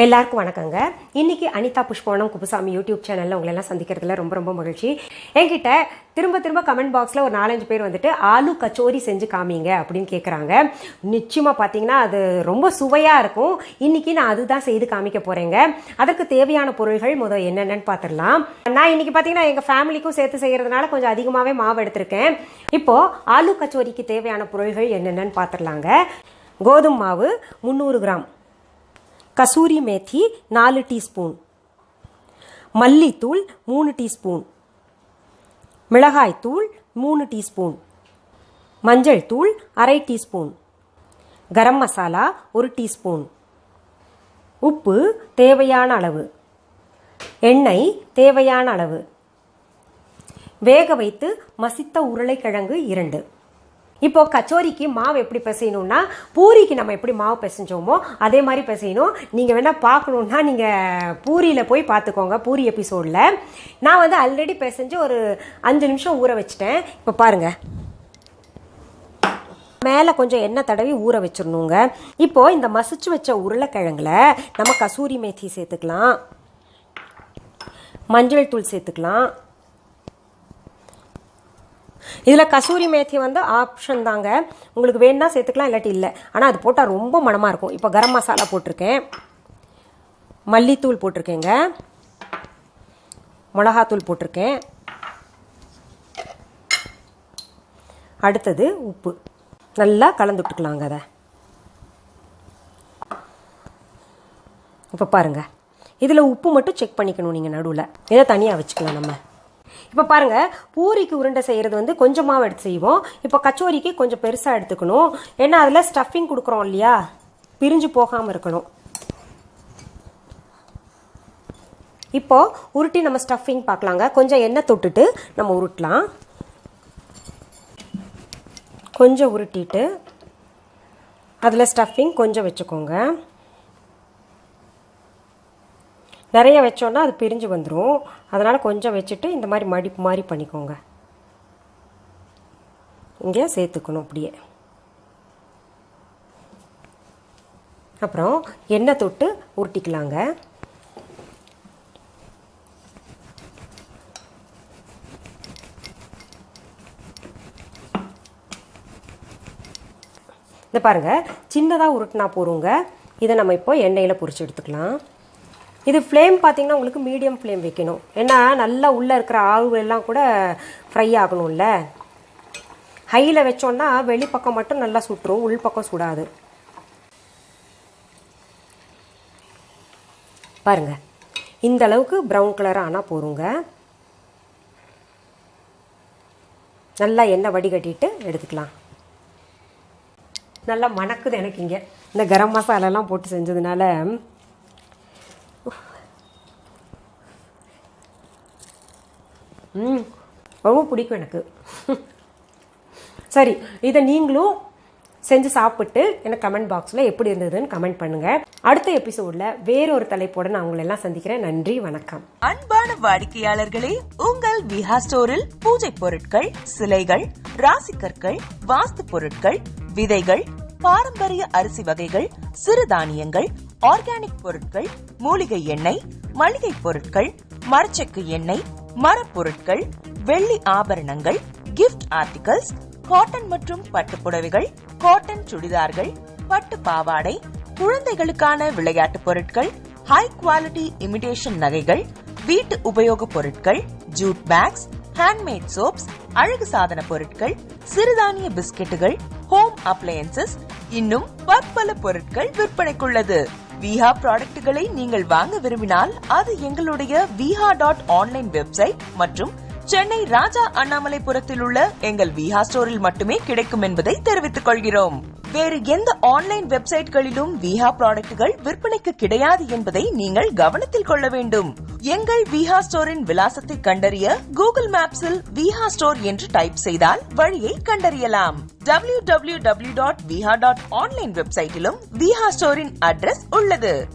எல்லாருக்கும் வணக்கங்க. இன்னைக்கு அனிதா புஷ்பவனம் குப்புசாமி யூடியூப் சேனல்ல உங்களை எல்லாம் சந்திக்கிறதுல ரொம்ப ரொம்ப மகிழ்ச்சி. என்கிட்ட திரும்ப கமெண்ட் பாக்ஸ்ல ஒரு 4-5 பேர் வந்துட்டு ஆலு கச்சோரி செஞ்சு காமிங்க அப்படின்னு கேட்குறாங்க. நிச்சயமா பார்த்தீங்கன்னா அது ரொம்ப சுவையா இருக்கும். இன்னைக்கு நான் அதுதான் செய்து காமிக்க போறேங்க. அதற்கு தேவையான பொருள்கள் முதல் என்னென்னு பார்த்துடலாம். நான் இன்னைக்கு பார்த்தீங்கன்னா எங்க ஃபேமிலிக்கும் சேர்த்து செய்யறதுனால கொஞ்சம் அதிகமாகவே மாவு எடுத்திருக்கேன். இப்போ ஆலு கச்சோரிக்கு தேவையான பொருள்கள் என்னென்னு பார்த்துடலாங்க. கோதுமை மாவு 300 கிராம், கசூரி மேத்தி 4 டீஸ்பூன், மல்லித்தூள் 3 டீஸ்பூன், மிளகாய்த்தூள் 3 டீஸ்பூன், மஞ்சள் தூள் 1/2 டீஸ்பூன், கரம் மசாலா 1 டீஸ்பூன், உப்பு தேவையான அளவு, எண்ணெய் தேவையான அளவு, வேக வைத்து மசித்த உருளைக்கிழங்கு 2. இப்போ கச்சோரிக்கு மாவு எப்படி பிசையணும்னா, பூரிக்கு நம்ம எப்படி மாவு பிசைஞ்சோமோ அதே மாதிரி பிசையணும். நீங்கள் வேணால் பார்க்கணுன்னா நீங்கள் பூரியில் போய் பார்த்துக்கோங்க. பூரி எபிசோடில் நான் வந்து ஆல்ரெடி பிசைஞ்சு ஒரு 5 நிமிஷம் ஊற வச்சுட்டேன். இப்போ பாருங்கள், மேலே கொஞ்சம் எண்ணெய் தடவி ஊற வச்சிடணுங்க. இப்போது இந்த மசிச்சு வச்ச உருளைக்கிழங்குல நம்ம கசூரி மேத்தி சேர்த்துக்கலாம், மஞ்சள் தூள் சேர்த்துக்கலாம். இதில் கசூரி மேத்தி வந்து ஆப்ஷன் தாங்க, உங்களுக்கு வேணும்னா சேர்த்துக்கலாம், இல்லாட்டி இல்லை. ஆனால் அது போட்டால் ரொம்ப மணமாக இருக்கும். இப்போ கரம் மசாலா போட்டிருக்கேன், மல்லித்தூள் போட்டிருக்கேங்க, மிளகாத்தூள் போட்டிருக்கேன். அடுத்தது உப்பு நல்லா கலந்துட்டுக்கலாங்க. அதை இப்போ பாருங்கள், இதில் உப்பு மட்டும் செக் பண்ணிக்கணும் நீங்கள் நடுவில். இதை தனியாக வச்சுக்கலாம் நம்ம. இப்போ பாருங்கள், பூரிக்கு உருண்டை செய்கிறது வந்து கொஞ்சமாக எடுத்து செய்வோம். இப்போ கச்சோரிக்கு கொஞ்சம் பெருசாக எடுத்துக்கணும். ஏன்னா அதில் ஸ்டஃபிங் கொடுக்குறோம் இல்லையா, பிரிஞ்சு போகாமல் இருக்கணும். இப்போ உருட்டி நம்ம ஸ்டஃபிங் பார்க்கலாங்க. கொஞ்சம் எண்ணெய் தொட்டுட்டு நம்ம உருட்டலாம். கொஞ்சம் உருட்டிட்டு அதில் ஸ்டஃபிங் கொஞ்சம் வச்சுக்கோங்க. நிறைய வச்சோன்னா அது பிரிஞ்சு வந்துடும். அதனால் கொஞ்சம் வச்சுட்டு இந்த மாதிரி மடிப்பு மாதிரி பண்ணிக்கோங்க. இங்கே சேர்த்துக்கணும் அப்படியே. அப்புறம் எண்ணெய் தொட்டு உருட்டிக்கலாங்க. இந்த பாருங்கள், சின்னதாக உருட்டினா போடுங்க. இதை நம்ம இப்போ எண்ணெயில் பொரிச்சு எடுத்துக்கலாம். இது ஃப்ளேம் பார்த்தீங்கன்னா உங்களுக்கு மீடியம் ஃப்ளேம் வைக்கணும். ஏன்னா நல்லா உள்ளே இருக்கிற ஆவு எல்லாம் கூட ஃப்ரை ஆகணும்ல. ஹையில் வச்சோன்னா வெளிப்பக்கம் மட்டும் நல்லா சுட்டுரும், உள் பக்கம் சுடாது. பாருங்க, இந்த அளவுக்கு ப்ரௌன் கலராக ஆனால் போருங்க. நல்லா எண்ணெய் வடிகட்டிட்டு எடுத்துக்கலாம். நல்லா மணக்குது எனக்கு இங்கே. இந்த கரம் மசாலாலாம் போட்டு செஞ்சதுனால ரொம்ப பிடிக்கும் எனக்கு. சரி, இதை நீங்களும் செஞ்சு சாப்பிட்டு எனக்கு கமெண்ட் பாக்ஸில் எப்படி இருந்ததுன்னு கமெண்ட் பண்ணுங்க. அடுத்த எபிசோட்ல வேறொரு தலைப்போட நான் உங்களை எல்லாம் சந்திக்கிறேன். நன்றி, வணக்கம். அன்பான வாடிக்கையாளர்களே, உங்கள் விஹா ஸ்டோரில் பூஜை பொருட்கள், சிலைகள், ராசிக்கற்கள், வாஸ்து பொருட்கள், விதைகள், பாரம்பரிய அரிசி வகைகள், சிறுதானியங்கள், ஆர்கானிக் பொருட்கள், மூலிகை எண்ணெய், மளிகை பொருட்கள், மரச்செக்கு எண்ணெய், மரப்பொருட்கள், வெள்ளி ஆபரணங்கள், கிஃப்ட் ஆர்டிகல்ஸ், காட்டன் மற்றும் பட்டு புடவைகள், காட்டன் சுடிதார்கள், பட்டு பாவாடை, குழந்தைகளுக்கான விளையாட்டு பொருட்கள், ஹை குவாலிட்டி இமிடேஷன் நகைகள், வீட்டு உபயோக பொருட்கள், ஜூட் பேக்ஸ், ஹேண்ட்மேட் சோப்ஸ், அழகு சாதன பொருட்கள், சிறுதானிய பிஸ்கெட்டுகள், ஹோம் அப்ளையன்சஸ், இன்னும் பற்பல பொருட்கள் விற்பனைக்குள்ளது. விஹா ப்ராடக்ட்களை நீங்கள் வாங்க விரும்பினால் அது எங்களுடைய viha.online வெப்சைட் மற்றும் சென்னை ராஜா அண்ணாமலைபுரத்தில் உள்ள எங்கள் விஹா ஸ்டோரில் மட்டுமே கிடைக்கும் என்பதை தெரிவித்துக் கொள்கிறோம். வேறு எந்த ஆன்லைன் வெப்சைட்களிலும் விஹா ப்ராடக்ட்கள் விற்பனைக்கு கிடையாது என்பதை நீங்கள் கவனத்தில் கொள்ள வேண்டும். எங்கள் விஹா ஸ்டோரின் விலாசத்தை கண்டறிய கூகுள் மேப்ஸில் விஹா ஸ்டோர் என்று டைப் செய்தால் வழியை கண்டறியலாம். www.viha.online வெப்சைட்டிலும் விஹா ஸ்டோரின் அட்ரஸ் உள்ளது.